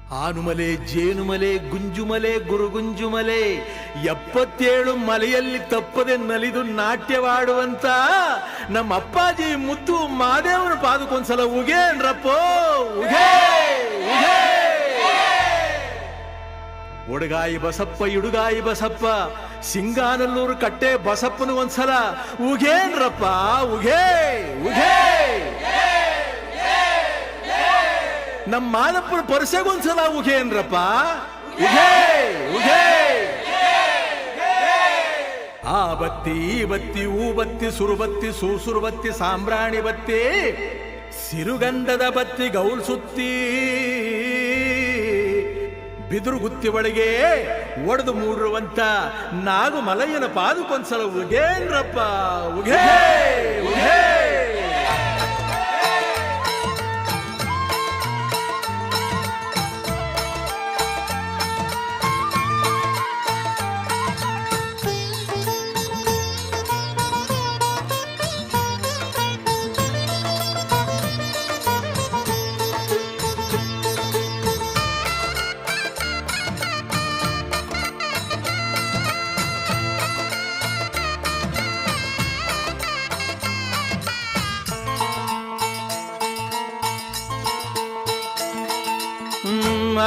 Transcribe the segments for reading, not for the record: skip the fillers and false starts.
ಆನುಮಲೆ ಜೇನುಮಲೆ ಗುಂಜುಮಲೆ ಗುರುಗುಂಜುಮಲೆ 77 ಮಲೆಯಲ್ಲಿ ತಪ್ಪದೆ ನಲಿದು ನಾಟ್ಯವಾಡುವಂತ ನಮ್ಮ ಅಪ್ಪಾಜಿ ಮುತ್ತು ಮಾದೇವನ ಪಾದಕ್ಕೊಂದ್ಸಲ ಉಗೇನ್ರಪ್ಪೋ ಉಗೇ ಉಗೇ. ಒಡಗಾಯಿ ಬಸಪ್ಪ ಇಡುಗಾಯಿ ಬಸಪ್ಪ ಸಿಂಗಾನಲ್ಲೂರು ಕಟ್ಟೆ ಬಸಪ್ಪನ ಒಂದ್ಸಲ ಉಗೇನ್ರಪ್ಪ ಉಗೇ ಉಗೇ. ನಮ್ಮ ಮಾದಪ್ಪನ ಪರಸೆಗೊಂದ್ಸಲ ಉಗೇನ್ರಪ್ಪ ಉಗೇ ಉಗೇ. ಆ ಬತ್ತಿ ಈ ಬತ್ತಿ ಊ ಬತ್ತಿ ಸುರುಬತ್ತಿ ಸೂಸುರು ಬತ್ತಿ ಸಾಂಬ್ರಾಣಿ ಬತ್ತಿ ಸಿರುಗಂಧದ ಬತ್ತಿ ಗೌಲ್ ಸುತ್ತಿ ಬಿದುರು ಗುತ್ತಿ ಒಳಗೆ ಒಡೆದು ಮೂಡಿರುವಂತ ನಾಗು ಮಲಯ್ಯನ ಪಾದಕ್ಕೊಂದ್ಸಲ ಉಗೇನ್ರಪ್ಪ ಉಗೇ ಉಗೇ.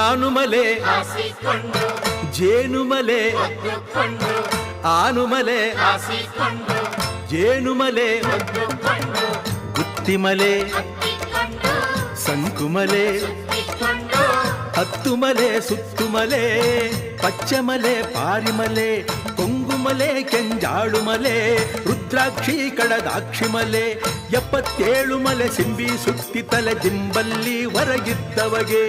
ಆನುಮಲೆ ಜೇನುಮಲೆ ಆನುಮಲೆ ಜೇನುಮಲೆ ಗುತ್ತಿಮಲೆ ಸಂಕುಮಲೆ ಹತ್ತುಮಲೆ ಸುತ್ತುಮಲೆ ಪಚ್ಚಮಲೆ ಪಾರಿಮಲೆ ಕೊಂಗುಮಲೆ ಕೆಂಜಾಳುಮಲೆ ರುದ್ರಾಕ್ಷಿ ಕಡದಾಕ್ಷಿಮಲೆ 77 ಮಲೆ ಸಿಂಬಿ ಸುತ್ತಿ ತಲೆ ದಿಂಬಲ್ಲಿ ಹೊರಗಿದ್ದವಗೆ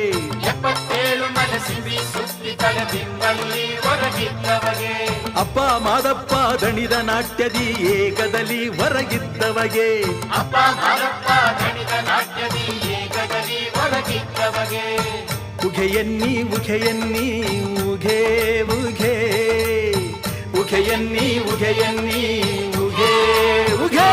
77 ಮಲೆ ಸಿಂಬಿ ಸುತ್ತಿ ತಲೆ ದಿಂಬಲ್ಲಿ ಹೊರಗಿದ್ದವಗೆ ಅಪ್ಪ ಮಾದಪ್ಪ ದಣಿದ ನಾಟ್ಯದಿ ಏಕದಲ್ಲಿ ಹೊರಗಿದ್ದವಗೆ ಅಪ್ಪ ಮಾದಪ್ಪ ದಣಿದ ನಾಟ್ಯದಿ ಏಕದಲ್ಲಿ ಹೊರಗಿದ್ದವಗೆ ಉಘೆಯನ್ನಿ ಉಘೆಯನ್ನಿ ಉಘೆ ಉಘೆ ಉಘೆಯನ್ನಿ ಉಘೆಯನ್ನಿ ಉಘೆ ಉಘೆ.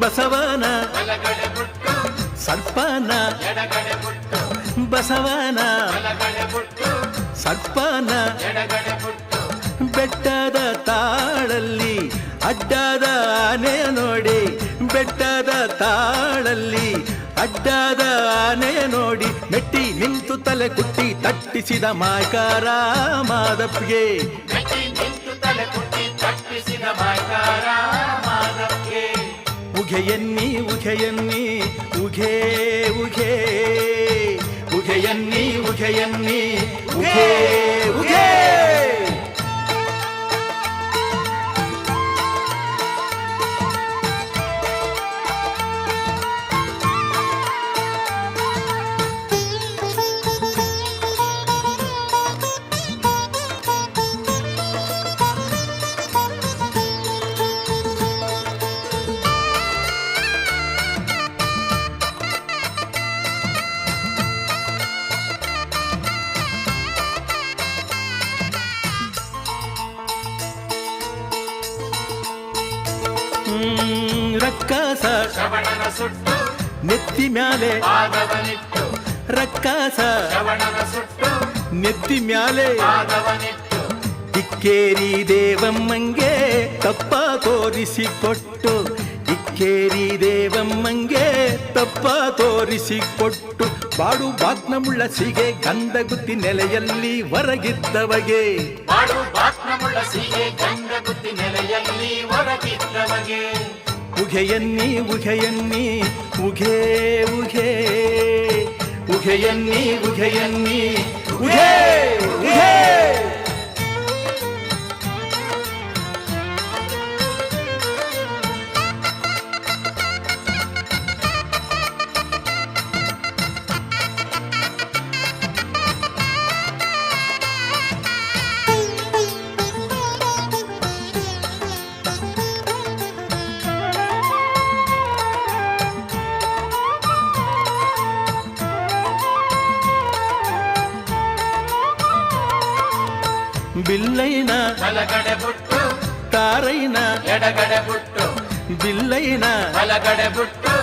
ಬಸವನ ಸರ್ಪನ ಬಸವನ ಸರ್ಪನ ಬೆಟ್ಟದ ತಾಳಲ್ಲಿ ಅಡ್ಡದ ಆನೆ ನೋಡಿ ಬೆಟ್ಟದ ತಾಳಲ್ಲಿ ಅಡ್ಡದ ಆನೆ ನೋಡಿ ಮೆಟ್ಟಿ ನಿಂತು ತಲೆ ಕುಟ್ಟಿ ತಟ್ಟಿಸಿದ ಮಾಕಾರ ಮಾದಪ್ಪಿಗೆ ಉಘೆಯನ್ನಿ ಉಘೆಯನ್ನಿ ಉಘೆ ಉಘೆ ಉಘೆಯನ್ನಿ ಉಘೆಯನ್ನಿ ಉಘೆ ಉಘೆ. ರಕ್ಕಸ ಶ್ರವಣನ ಸುಟ್ಟು ನೆತ್ತಿ ಮ್ಯಾಲೆ ಪಾದವನಿಟ್ಟು ರಕ್ಕಸ ಶ್ರವಣನ ಸುಟ್ಟು ನೆತ್ತಿ ಮ್ಯಾಲೆ ಪಾದವನಿಟ್ಟು ಇಕ್ಕೇರಿ ದೇವಮ್ಮಂಗೆ ತಪ್ಪ ತೋರಿಸಿಕೊಟ್ಟು ಇಕ್ಕೇರಿ ದೇವಮ್ಮಂಗೆ ತಪ್ಪ ತೋರಿಸಿಕೊಟ್ಟು ಬಾಡು ಬಾಗ್ನಮುಳ್ಳ ಸಿಗೆ ಗಂಧಗುತ್ತಿ ನೆಲೆಯಲ್ಲಿ ಹೊರಗಿದ್ದವಗೆ ಬಾಡು ಬಾಕ್ನಮುಳ್ಳ ಸೀಗೆ ಗಂಗಗುತ್ತಿ ನೆಲೆಯಲ್ಲಿ ಹೊರಗಿದ್ದವಗೆ ಉಘೆಯನ್ನಿ ಉಘೆಯನ್ನಿ ಉಘೆ ಉಘೆ ಉಘೆಯನ್ನಿ ಉಘೆಯನ್ನಿ ಉಘೆ ಉಘೆ. ಬಿಲ್ಲೈನ ಬಲಗಡೆ ಬುಟ್ಟು ತಾರೈನ ಎಡಗಡೆ ಬುಟ್ಟು ಬಿಲ್ಲೈನ ಬಲಗಡೆ ಬುಟ್ಟು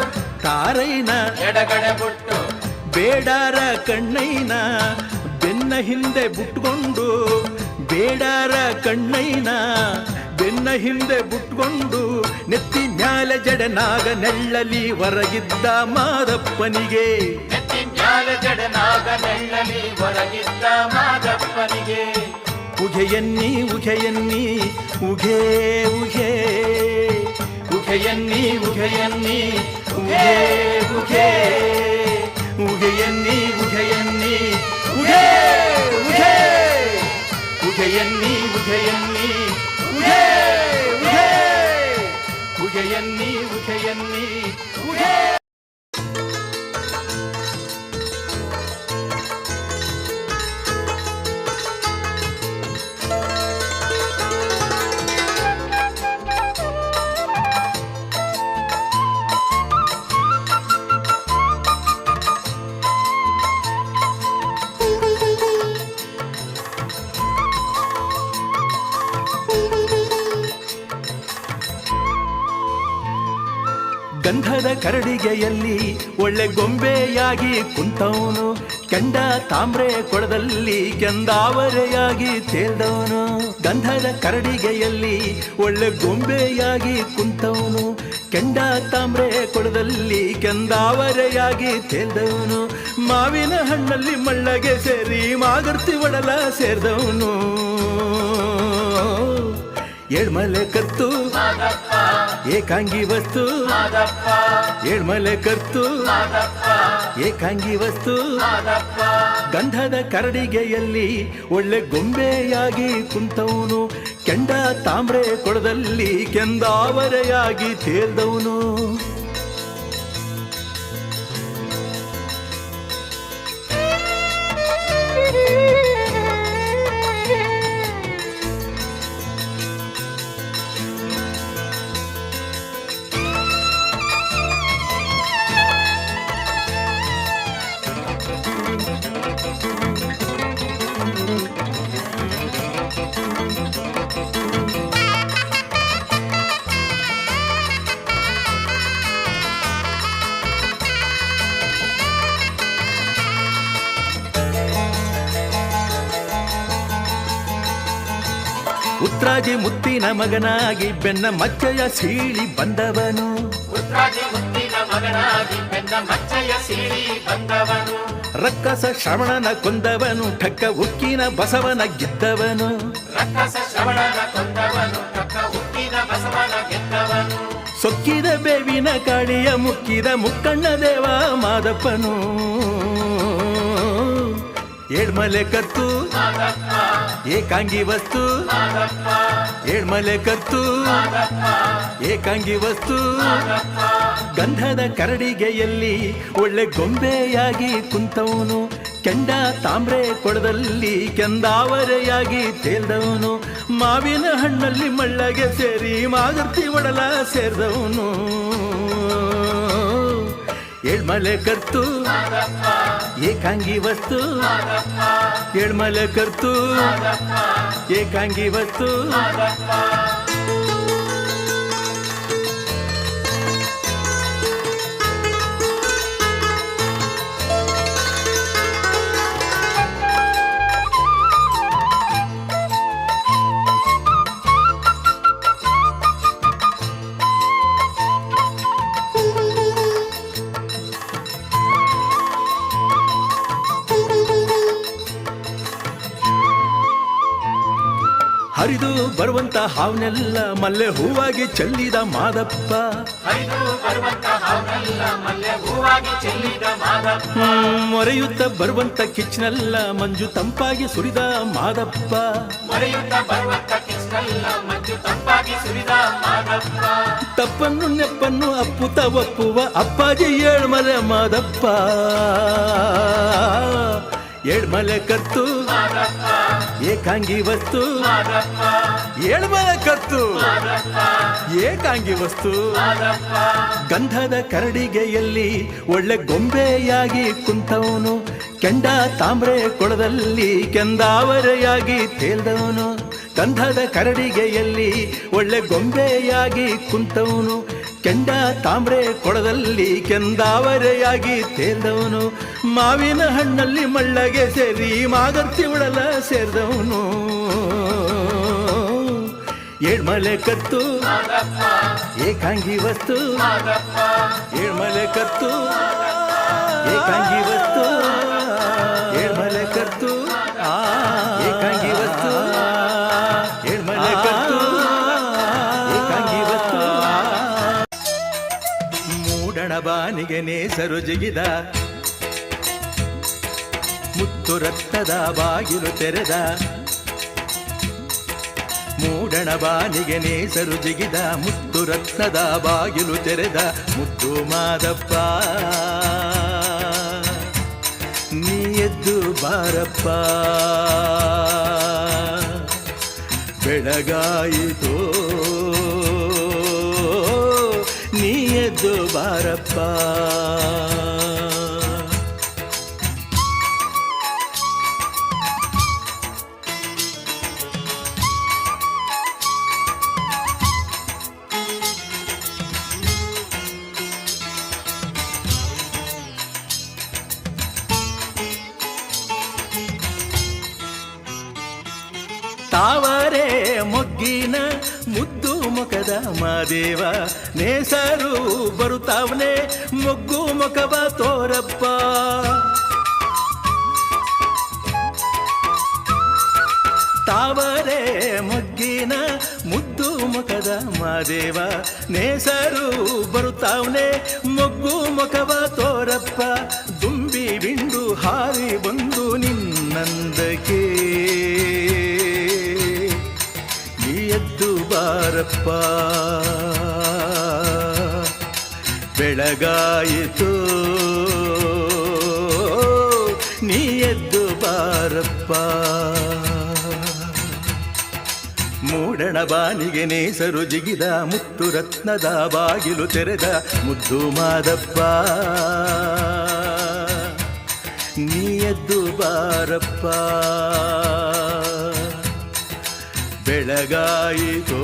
ತಾರೈನ ಎಡಗಡೆ ಬುಟ್ಟು ಬೇಡಾರ ಕಣ್ಣೈನ ಬೆನ್ನ ಹಿಂದೆ ಬುಟ್ಕೊಂಡು ಬೇಡಾರ ಕಣ್ಣೈನ ಬೆನ್ನ ಹಿಂದೆ ಬುಟ್ಕೊಂಡು ನೆತ್ತಿ ಮ್ಯಾಲ ಜಡನಾಗ ನೆಳ್ಳಲಿ ಹೊರಗಿದ್ದ ಮಾದಪ್ಪನಿಗೆ ನೆತ್ತಿ ಮ್ಯಾಲ ಜಡನಾಗ ನೆಳ್ಳಲಿ ಹೊರಗಿದ್ದ ಮಾದಪ್ಪನಿಗೆ ಉಘೆಯನ್ನಿ ಉಘೆಯನ್ನಿ ಉಘೇ ಉಘೇ ಉಘೆಯನ್ನಿ ಉಘೆಯನ್ನಿ ಉಘೇ ಉಘೇ ಉಘೆಯನ್ನಿ ಉಘೆಯನ್ನಿ ಉಘೇ ಉಘೇ ಉಘೆಯನ್ನಿ ಉಘೆಯನ್ನಿ ಉಘೇ ಉಘೇ ಉಘೆಯನ್ನಿ ಉಘೆಯನ್ನಿ ಉಘೇ. ಗಂಧದ ಕರಡಿಗೆಯಲ್ಲಿ ಒಳ್ಳೆ ಗೊಂಬೆಯಾಗಿ ಕುಂತವನು ಕೆಂಡ ತಾಮ್ರೆ ಕೊಳದಲ್ಲಿ ಕೆಂದಾವರೆಯಾಗಿ ತೇಲ್ದವನು. ಗಂಧದ ಕರಡಿಗೆಯಲ್ಲಿ ಒಳ್ಳೆ ಗೊಂಬೆಯಾಗಿ ಕುಂತವನು ಕೆಂಡ ತಾಮ್ರೆ ಕೊಳದಲ್ಲಿ ಕೆಂದಾವರೆಯಾಗಿ ತೇಲ್ದವನು. ಮಾವಿನ ಹಣ್ಣಲ್ಲಿ ಮಳ್ಳಗೆ ಸೇರಿ ಮಾಗರ್ತಿ ಒಡಲ ಸೇರಿದವನು. ಏಳ್ಮಲೆ ಕತ್ತು ಏಕಾಂಗಿ ವಸ್ತು ಏಳ್ಮಲೆ ಕತ್ತು ಏಕಾಂಗಿ ವಸ್ತು. ಗಂಧದ ಕರಡಿಗೆಯಲ್ಲಿ ಒಳ್ಳೆ ಗೊಂಬೆಯಾಗಿ ಕುಂತವನು ಕೆಂಡ ತಾಮ್ರೆ ಕೊಳದಲ್ಲಿ ಕೆಂದಾವರೆಯಾಗಿ ತೇಲ್ದವನು. ಉತ್ರಾಜಿ ಮುತ್ತಿನ ಮಗನಾಗಿ ಬೆನ್ನ ಮಚ್ಚಯ ಸೀಳಿ ಬಂದವನು. ಉತ್ರಾಜಿ ಮುತ್ತಿನ ಮಗನಾಗಿ ಬೆನ್ನ ಮಚ್ಚಯ ಸೀಳಿ ಬಂದವನು. ರಕ್ಕಸ ಶ್ರವಣನ ಕೊಂದವನು ಠಕ್ಕ ಉಕ್ಕಿನ ಬಸವನ ಗೆದ್ದವನು. ರಕ್ಕಸ ಶ್ರವಣನ ಕೊಂದವನು ಠಕ್ಕ ಉಕ್ಕಿನ ಬಸವನ ಗೆದ್ದವನು. ಸೊಕ್ಕಿದ ಬೇವಿನ ಕಾಳಿಯ ಮುಕ್ಕಿದ ಮುಕ್ಕಣ್ಣ ದೇವ ಮಾದಪ್ಪನು. ಏಳ್ಮಲೆ ಕತ್ತು ಏಕಾಂಗಿ ವಸ್ತು ಏಳ್ಮಲೆ ಕತ್ತು ಏಕಾಂಗಿ ವಸ್ತು. ಗಂಧದ ಕರಡಿಗೆಯಲ್ಲಿ ಒಳ್ಳೆ ಗೊಂಬೆಯಾಗಿ ಕುಂತವನು ಕೆಂಡ ತಾಮ್ರೆ ಕೊಳದಲ್ಲಿ ಕೆಂದಾವರೆಯಾಗಿ ತೇಲ್ದವನು. ಮಾವಿನ ಹಣ್ಣಲ್ಲಿ ಮಳ್ಳಗೆ ಸೇರಿ ಮಾಗರ್ತಿ ಒಡಲ ಸೇರಿದವನು. ಏಳ್ಮಲೆ ಕರ್ತು ಏಕಾಂಗಿ ವಸ್ತು ಏಳ್ಮಲೆ ಕರ್ತು ಏಕಾಂಗಿ ವಸ್ತು. ಹರಿದು ಬರುವಂತ ಹಾವನೆಲ್ಲ ಮಲ್ಲೆ ಹೂವಾಗಿ ಚೆಲ್ಲಿದ ಮಾದಪ್ಪ. ಹರಿದು ಬರುವಂತ ಹಾವನೆಲ್ಲ ಮಲ್ಲೆ ಹೂವಾಗಿ ಚೆಲ್ಲಿದ ಮಾದಪ್ಪ. ಮೊರೆಯುತ್ತ ಬರುವಂತ ಕಿಚ್ಚನೆಲ್ಲ ಮಂಜು ತಂಪಾಗಿ ಸುರಿದ ಮಾದಪ್ಪ. ಮೊರೆಯುತ್ತ ಬರುವಂತ ಕಿಚ್ಚನೆಲ್ಲ ಮಂಜು ತಂಪಾಗಿ ಸುರಿದ ಮಾದಪ್ಪ. ತಪ್ಪನ್ನು ನೆಪ್ಪನ್ನು ಅಪ್ಪುತ ಒಪ್ಪುವ ಅಪ್ಪಾಜಿ ಏಳ್ಮಲೆ ಮಾದಪ್ಪ. ಏಳ್ಮಲೆ ಕತ್ತು ಏಕಾಂಗಿ ವಸ್ತು ಏಳ್ಮಲೆ ಕತ್ತು ಏಕಾಂಗಿ ವಸ್ತು ಮಾದಪ್ಪ ಗಂಧದ ಕರಡಿಗೆಯಲ್ಲಿ ಒಳ್ಳೆ ಗೊಂಬೆಯಾಗಿ ಕುಂತವನು, ಕೆಂಡ ತಾಮ್ರೆ ಕೊಳದಲ್ಲಿ ಕೆಂದಾವರೆಯಾಗಿ ತೇಲ್ದವನು. ಗಂಧದ ಕರಡಿಗೆಯಲ್ಲಿ ಒಳ್ಳೆ ಗೊಂಬೆಯಾಗಿ ಕುಂತವನು, ಕೆಂಡ ತಾಮ್ರೆ ಕೊಳದಲ್ಲಿ ಕೆಂದಾವರೆಯಾಗಿ ತೇಲ್ದವನು. ಮಾವಿನ ಹಣ್ಣಲ್ಲಿ ಮಳ್ಳಗೆ ಸೇರಿ ಮಾಗರ್ತಿ ಉಳಲ ಸೇರಿದವನು. ಏಳ್ಮಲೆ ಕತ್ತು ಮಾದಪ್ಪ ಏಕಾಂಗಿ ವಸ್ತು, ಮಾದಪ್ಪ ಏಳ್ಮಲೆ ಕತ್ತು ಏಕಾಂಗಿ ವಸ್ತು, ಏಳ್ಮಲೆ ಕತ್ತು ಏಕಾಂಗಿ ವಸ್ತು, ಏಳ್ಮಲೆ ಕತ್ತು ಏಕಾಂಗಿ ವಸ್ತು. ಮೂಡಣ ಬಾನಿಗೆ ನೇಸರು ಜಿಗಿದ, ಮುತ್ತು ರಕ್ತದ ಬಾಗಿಲು ತೆರೆದ. ಮೂಡಣ ಬಾನಿಗೆ ನೇಸರು ಜಿಗಿದ, ಮುತ್ತು ರತ್ನದ ಬಾಗಿಲು ತೆರೆದ. ಮುದ್ದು ಮಾದಪ್ಪ ನೀ ಎದ್ದು ಬಾರಪ್ಪ, ಬೆಳಗಾಯಿತೋ ನೀ ಎದ್ದು ಬಾರಪ್ಪ. ತಾವರೆ ಮೊಗ್ಗಿನ ಮುದ್ದು ಮುಖದ ಮಾದೇವ, ನೇಸರು ಬರುತ್ತಾವನೆ ಮೊಗ್ಗು ಮುಖವ ತೋರಪ್ಪ. ತಾವರೆ ಮೊಗ್ಗಿನ ಮುದ್ದು ಮುಖದ ಮಾದೇವ, ನೇಸರು ಬರುತ್ತಾವನೆ ಮೊಗ್ಗು ಮುಖವ ತೋರಪ್ಪ. ದುಂಬಿ ಬಿಂಡು ಹಾರಿ ಬಂದು ನಿನ್ನಂದಕ್ಕೆ ಎದ್ದು ಬಾರಪ್ಪ, ಬೆಳಗಾಯಿತು ನೀ ಎದ್ದು ಬಾರಪ್ಪ. ಮೂಡಣ ಬಾನಿಗೆ ನೇಸರು ಜಿಗಿದ, ಮುತ್ತು ರತ್ನದ ಬಾಗಿಲು ತೆರೆದ. ಮುದ್ದು ಮಾದಪ್ಪ ನೀ ಎದ್ದು ಬಾರಪ್ಪ, ಬೆಳಗಾಯಿತೋ